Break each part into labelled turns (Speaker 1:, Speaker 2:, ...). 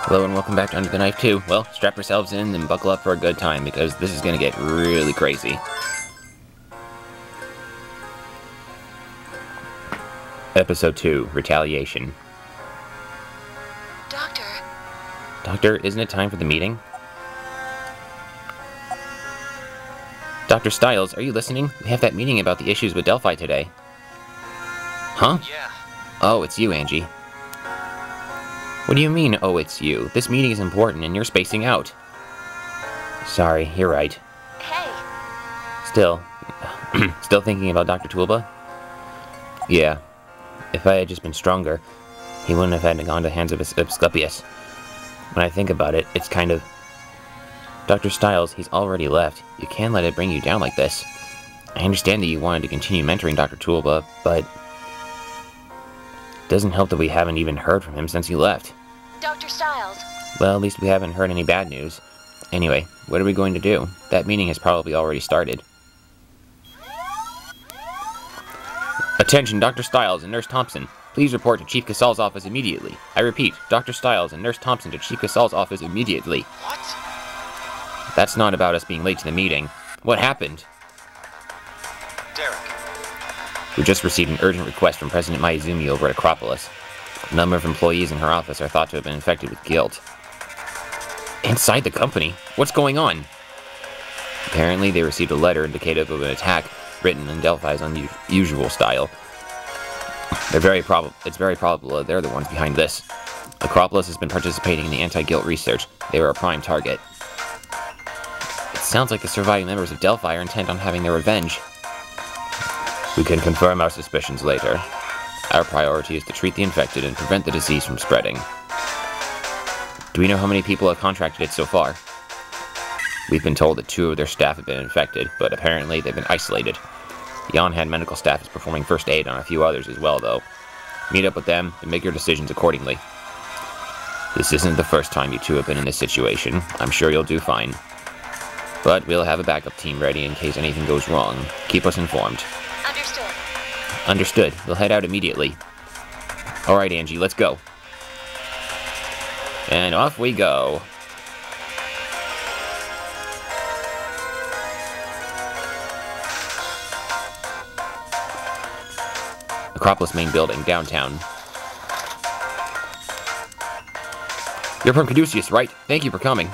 Speaker 1: Hello and welcome back to Under the Knife 2. Well, strap yourselves in and buckle up for a good time because this is going to get really crazy. Episode 2, Retaliation.
Speaker 2: Doctor.
Speaker 1: Doctor, isn't it time for the meeting? Dr. Stiles, are you listening? We have that meeting about the issues with Delphi today. Huh?
Speaker 3: Yeah.
Speaker 1: Oh, it's you, Angie. What do you mean, oh, it's you? This meeting is important and you're spacing out. Sorry, you're right.
Speaker 2: Hey.
Speaker 1: Still thinking about Dr. Tulba? Yeah. If I had just been stronger, he wouldn't have had to gone to the hands of Asclepius. When I think about it, it's kind of... Dr. Stiles, he's already left. You can't let it bring you down like this. I understand that you wanted to continue mentoring Dr. Tulba, but... it doesn't help that we haven't even heard from him since he left.
Speaker 2: Dr. Stiles.
Speaker 1: Well, at least we haven't heard any bad news. Anyway, what are we going to do? That meeting has probably already started. Attention, Dr. Stiles and Nurse Thompson. Please report to Chief Casal's office immediately. I repeat, Dr. Stiles and Nurse Thompson to Chief Casal's office immediately.
Speaker 3: What?
Speaker 1: That's not about us being late to the meeting. What happened?
Speaker 3: Derek.
Speaker 1: We just received an urgent request from President Mayuzumi over at Acropolis. A number of employees in her office are thought to have been infected with guilt. Inside the company? What's going on? Apparently, they received a letter indicative of an attack written in Delphi's unusual style. It's very probable that they're the ones behind this. Acropolis has been participating in the anti-guilt research. They were a prime target. It sounds like the surviving members of Delphi are intent on having their revenge. We can confirm our suspicions later. Our priority is to treat the infected and prevent the disease from spreading. Do we know how many people have contracted it so far? We've been told that 2 of their staff have been infected, but apparently they've been isolated. The on-hand medical staff is performing first aid on a few others as well, though. Meet up with them and make your decisions accordingly. This isn't the first time you 2 have been in this situation. I'm sure you'll do fine. But we'll have a backup team ready in case anything goes wrong. Keep us informed.
Speaker 2: Understood.
Speaker 1: Understood. We'll head out immediately. Alright, Angie, let's go. And off we go. Acropolis main building, downtown. You're from Caduceus, right? Thank you for coming.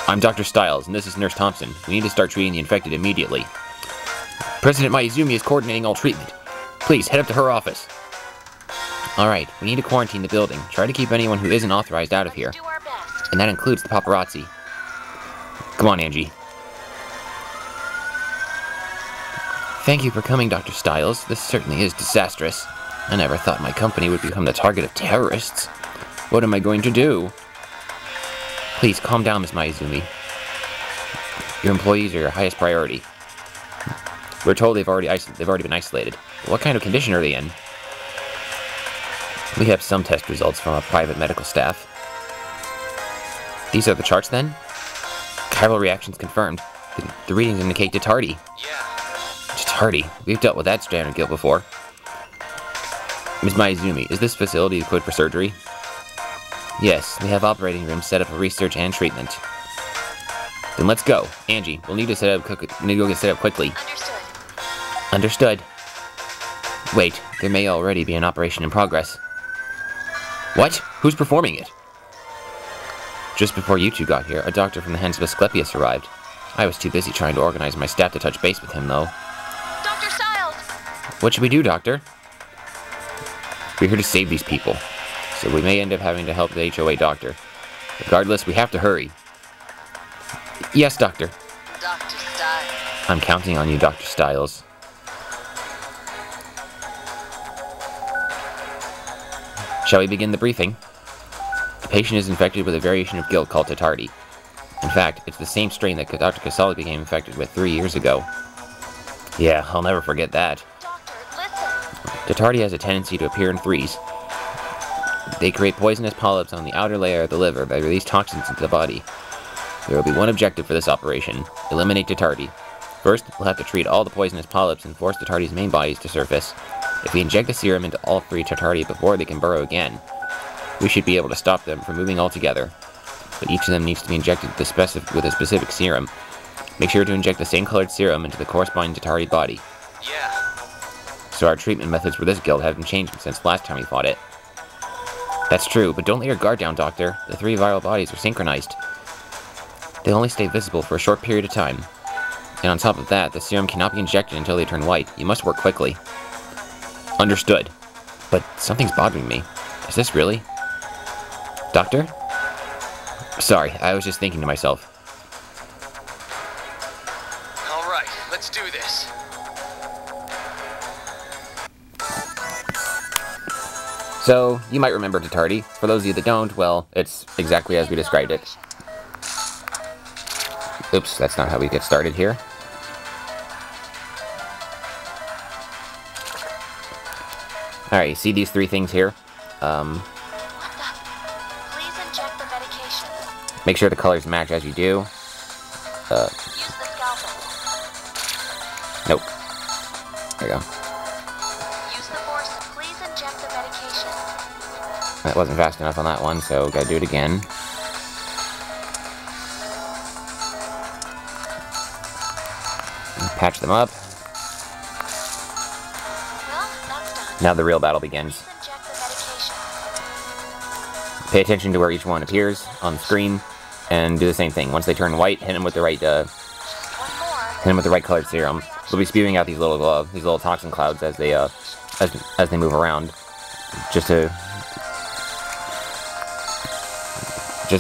Speaker 1: I'm Dr. Stiles, and this is Nurse Thompson. We need to start treating the infected immediately. President Mayuzumi is coordinating all treatment. Please, head up to her office. Alright, we need to quarantine the building. Try to keep anyone who isn't authorized out of here.
Speaker 2: Let's do our best.
Speaker 1: And that includes the paparazzi. Come on, Angie. Thank you for coming, Dr. Stiles. This certainly is disastrous. I never thought my company would become the target of terrorists. What am I going to do? Please, calm down, Ms. Mayuzumi. Your employees are your highest priority. We're told they've already been isolated. What kind of condition are they in? We have some test results from our private medical staff. These are the charts, then? Chiral reactions confirmed. The readings indicate Tatardi.
Speaker 3: Yeah.
Speaker 1: Tatardi? We've dealt with that standard guilt before. Ms. Mayuzumi, is this facility equipped for surgery? Yes, we have operating rooms set up for research and treatment. Then let's go. Angie, we'll need to go get set up quickly.
Speaker 2: Understood.
Speaker 1: Understood. Wait, there may already be an operation in progress. What? Who's performing it? Just before you 2 got here, a doctor from the hands of Asclepius arrived. I was too busy trying to organize my staff to touch base with him, though.
Speaker 2: Dr. Stiles!
Speaker 1: What should we do, Doctor? We're here to save these people, so we may end up having to help the HOA doctor. Regardless, we have to hurry. Yes, Doctor.
Speaker 2: Dr. Stiles.
Speaker 1: I'm counting on you, Dr. Stiles. Shall we begin the briefing? The patient is infected with a variation of guilt called Tatardi. In fact, it's the same strain that Dr. Casali became infected with 3 years ago. Yeah, I'll never forget that.
Speaker 2: Doctor, listen.
Speaker 1: Tatardi has a tendency to appear in threes. They create poisonous polyps on the outer layer of the liver that release toxins into the body. There will be one objective for this operation: eliminate Tatardi. First, we'll have to treat all the poisonous polyps and force Tatardi's main bodies to surface. If we inject the serum into all 3 Tatardi before they can burrow again, We should be able to stop them from moving altogether. But each of them needs to be injected with a specific serum. Make sure to inject the same colored serum into the corresponding Tatari body.
Speaker 3: Yeah.
Speaker 1: So our treatment methods for this guild haven't changed since last time we fought it. That's true, but don't let your guard down, Doctor. The 3 viral bodies are synchronized. They'll only stay visible for a short period of time. And on top of that, the serum cannot be injected until they turn white. You must work quickly. Understood. But something's bothering me. Is this really? Doctor? Sorry, I was just thinking to myself.
Speaker 3: All right, let's do this.
Speaker 1: So, you might remember Tatari. For those of you that don't, well, it's exactly as we described it. Oops, that's not how we get started here. Alright, you see these 3 things here?
Speaker 2: What the? Please inject the medication.
Speaker 1: Make sure the colors match as you do.
Speaker 2: Use the scalpel.
Speaker 1: Nope. There you go.
Speaker 2: Use the force. Please inject the medication.
Speaker 1: That wasn't fast enough on that one, so gotta do it again. Patch them up.
Speaker 2: Well, that's done.
Speaker 1: Now the real battle begins.
Speaker 2: Please inject the medication.
Speaker 1: Pay attention to where each one appears on the screen, and do the same thing. Once they turn white, hit them with the right,
Speaker 2: Just one more.
Speaker 1: hit them with the right colored serum. They'll be spewing out these little toxin clouds as they as they move around, just in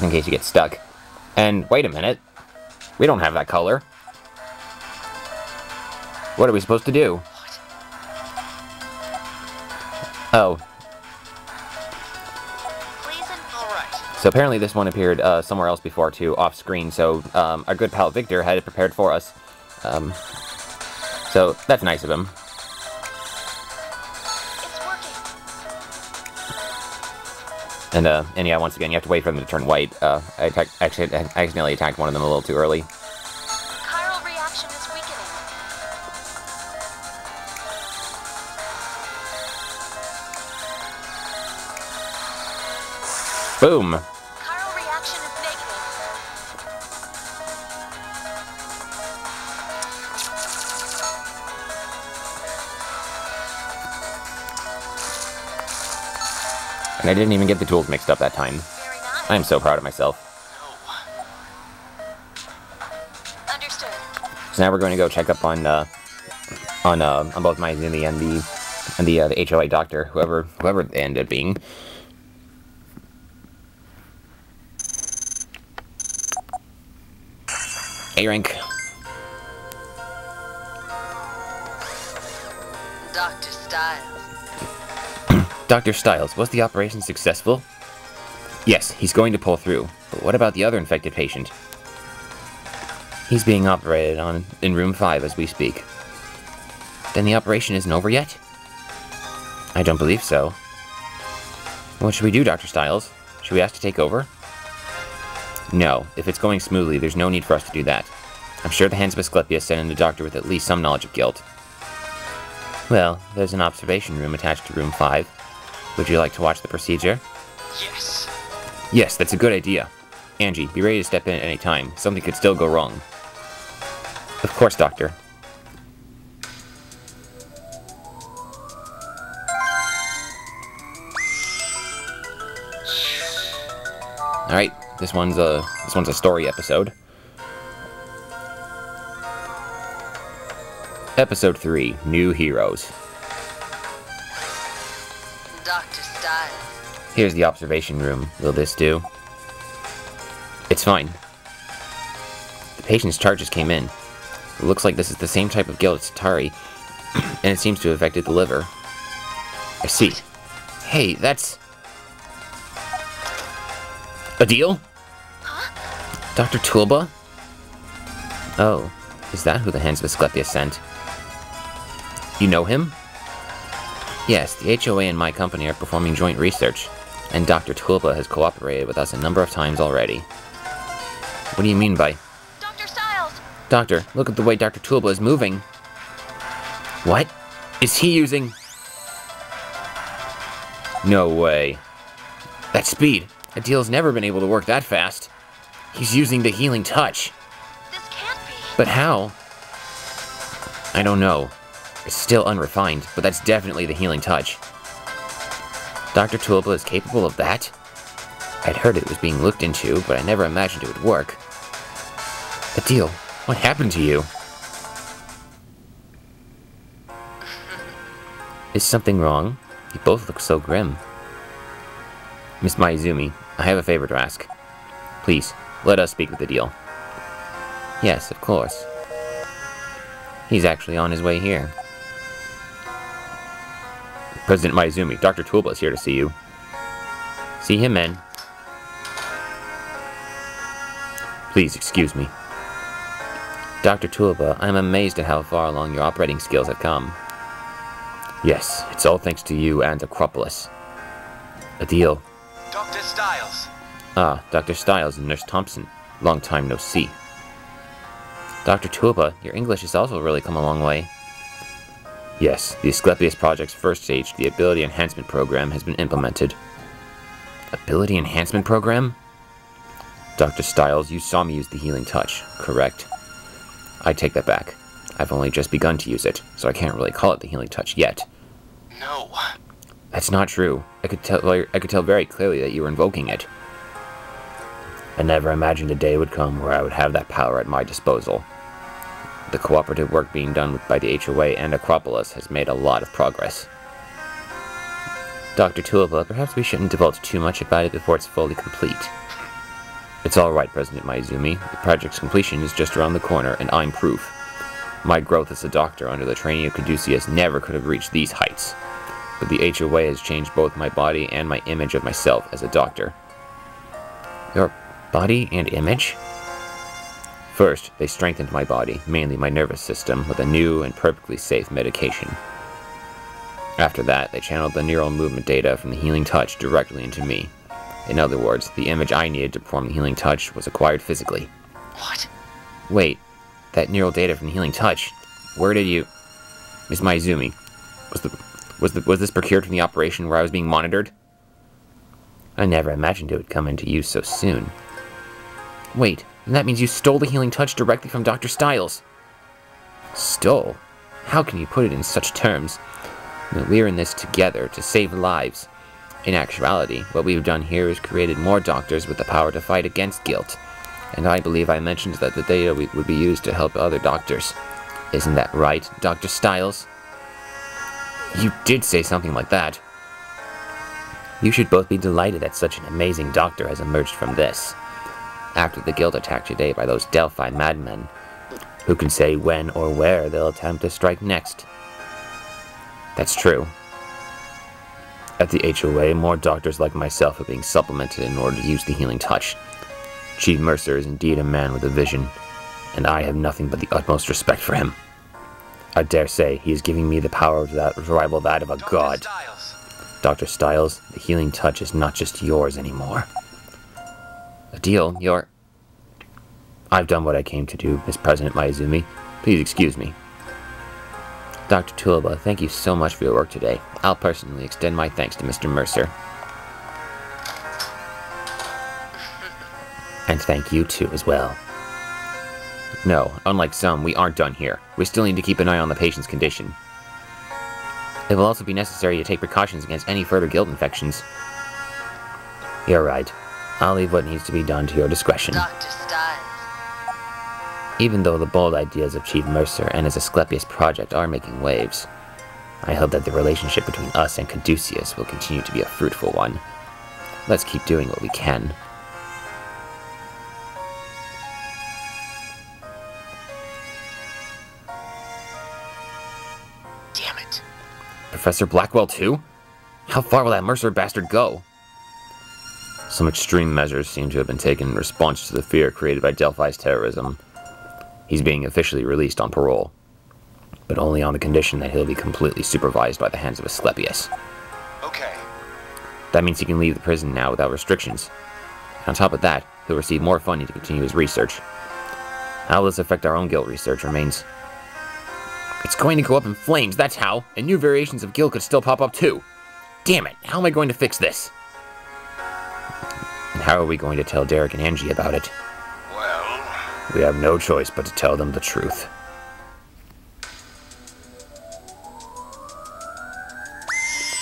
Speaker 1: case you get stuck. And wait a minute, we don't have that color. What are we supposed to do? Oh.
Speaker 3: All right.
Speaker 1: So apparently this one appeared somewhere else before too, off screen, so our good pal Victor had it prepared for us. So that's nice of him.
Speaker 2: It's working.
Speaker 1: And yeah, once again, you have to wait for them to turn white. I accidentally attacked one of them a little too early.
Speaker 2: Chiral reaction is weakening.
Speaker 1: Boom!
Speaker 2: Chiral reaction is negative.
Speaker 1: And I didn't even get the tools mixed up that time.
Speaker 2: Very nice.
Speaker 1: I am so proud of myself.
Speaker 2: Understood.
Speaker 1: So now we're going to go check up on both Maizumi and the HOA doctor, whoever they ended up being. A rank.
Speaker 2: Dr. Styles.
Speaker 1: Dr. Styles, was the operation successful? Yes, he's going to pull through. But what about the other infected patient? He's being operated on in room 5 as we speak. Then the operation isn't over yet? I don't believe so. What should we do, Dr. Styles? Should we ask to take over? No, if it's going smoothly, there's no need for us to do that. I'm sure the hands of Asclepius sent in a doctor with at least some knowledge of guilt. Well, there's an observation room attached to room 5. Would you like to watch the procedure?
Speaker 3: Yes.
Speaker 1: Yes, that's a good idea. Angie, be ready to step in at any time. Something could still go wrong. Of course, Doctor. Alright, this one's a story episode. Episode 3, New Heroes.
Speaker 2: Dr. Styles.
Speaker 1: Here's the observation room. Will this do? It's fine. The patient's charges came in. It looks like this is the same type of guilt as Tatari, and it seems to have affected the liver. I see. Hey, that's... a deal?
Speaker 2: Huh?
Speaker 1: Dr. Tulba? Oh, is that who the hands of Asclepius sent? You know him? Yes, the HOA and my company are performing joint research, and Dr. Tulba has cooperated with us a number of times already. What do you mean by...
Speaker 2: Dr. Styles!
Speaker 1: Doctor, look at the way Dr. Tulba is moving. What? Is he using... No way. That speed! Adil's never been able to work that fast. He's using the healing touch.
Speaker 2: This can't be.
Speaker 1: But how? I don't know. It's still unrefined, but that's definitely the healing touch. Dr. Tulba is capable of that? I'd heard it was being looked into, but I never imagined it would work. Adil, what happened to you? Is something wrong? You both look so grim. Miss Maizumi, I have a favor to ask. Please, let us speak with Adil. Yes, of course. He's actually on his way here. President Maizumi, Dr. Tulba is here to see you. See him in. Please excuse me. Dr. Tulba, I'm amazed at how far along your operating skills have come. Yes, it's all thanks to you and Acropolis. Adil.
Speaker 3: Dr. Styles.
Speaker 1: Ah, Dr. Styles and Nurse Thompson. Long time no see. Dr. Tulba, your English has also really come a long way. Yes, the Asclepius Project's first stage, the Ability Enhancement Program, has been implemented. Ability Enhancement Program? Dr. Styles, you saw me use the healing touch, correct? I take that back. I've only just begun to use it, so I can't really call it the healing touch yet.
Speaker 3: No.
Speaker 1: That's not true. I could tell very clearly that you were invoking it. I never imagined a day would come where I would have that power at my disposal. The cooperative work being done by the HOA and Acropolis has made a lot of progress. Dr. Tulba, perhaps we shouldn't divulge too much about it before it's fully complete. It's alright, President Maizumi. The project's completion is just around the corner, and I'm proof. My growth as a doctor under the training of Caduceus never could have reached these heights. But the HOA has changed both my body and my image of myself as a doctor. Your body and image? First, they strengthened my body, mainly my nervous system, with a new and perfectly safe medication. After that, they channeled the neural movement data from the healing touch directly into me. In other words, the image I needed to perform the healing touch was acquired physically.
Speaker 3: What?
Speaker 1: Wait, that neural data from the healing touch, where did you... Miss Maizumi, was this procured from the operation where I was being monitored? I never imagined it would come into use so soon. Wait, then that means you stole the healing touch directly from Dr. Styles. Stole? How can you put it in such terms? We're in this together to save lives. In actuality, what we've done here is created more doctors with the power to fight against guilt. And I believe I mentioned that the data would be used to help other doctors. Isn't that right, Dr. Styles? You did say something like that. You should both be delighted that such an amazing doctor has emerged from this. After the guilt attack today by those Delphi madmen, who can say when or where they'll attempt to strike next? That's true. At the HOA, more doctors like myself are being supplemented in order to use the healing touch. Chief Mercer is indeed a man with a vision, and I have nothing but the utmost respect for him. I dare say he is giving me the power to rival that of a god.
Speaker 3: Styles.
Speaker 1: Dr. Styles, the healing touch is not just yours anymore. Adil, you're... I've done what I came to do, Miss President Maizumi. Please excuse me. Dr. Tulba, thank you so much for your work today. I'll personally extend my thanks to Mr. Mercer. And thank you too as well. No, unlike some, we aren't done here. We still need to keep an eye on the patient's condition. It will also be necessary to take precautions against any further guilt infections. You're right. I'll leave what needs to be done to your discretion.
Speaker 2: Dr. Styles.
Speaker 1: Even though the bold ideas of Chief Mercer and his Asclepius project are making waves, I hope that the relationship between us and Caduceus will continue to be a fruitful one. Let's keep doing what we can.
Speaker 3: Damn it.
Speaker 1: Professor Blackwell too? How far will that Mercer bastard go? Some extreme measures seem to have been taken in response to the fear created by Delphi's terrorism. He's being officially released on parole, but only on the condition that he'll be completely supervised by the hands of Asclepius.
Speaker 3: Okay.
Speaker 1: That means he can leave the prison now without restrictions. On top of that, he'll receive more funding to continue his research. How will this affect our own guilt research remains... It's going to go up in flames, that's how, and new variations of guilt could still pop up too. Damn it, how am I going to fix this? How are we going to tell Derek and Angie about it?
Speaker 3: Well,
Speaker 1: We have no choice but to tell them the truth.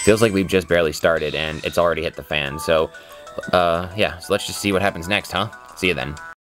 Speaker 1: Feels like we've just barely started and it's already hit the fan, so, yeah, so let's just see what happens next, huh? See you then.